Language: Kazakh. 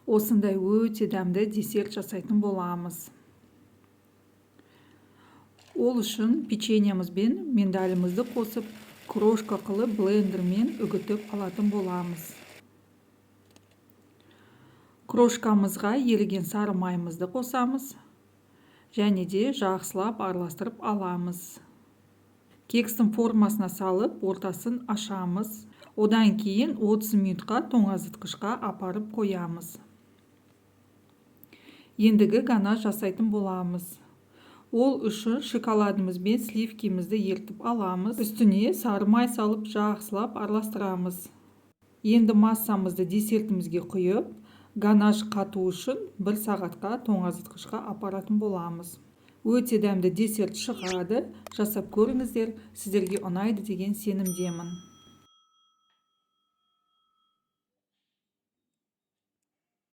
осындай өте дәмді десерт жасайтын боламыз. Ол үшін печеньеміз бен миндалімізді қосып, крошка қылып блендермен үгітіп алатын боламыз. Крошкамызға еріген сары майымызды қосамыз және де жақсылап араластырып аламыз. Кекстің формасына салып, ортасын ашамыз. Одан кейін 30 минутқа тоңазытқышқа апарып қоямыз. Ендігі ғана жасайтын боламыз. Ол үшін шоколадымыз бен сливкемізді ертіп аламыз. Үстіне сары май салып жақсылап араластырамыз. Енді массамызды десертімізге құйып, ганаш қату үшін 1 сағатқа тоңазытқышқа апаратын боламыз. Өте дәмді десерт шығады. Жасап көріңіздер, сіздерге ұнайды деген сенімдемін.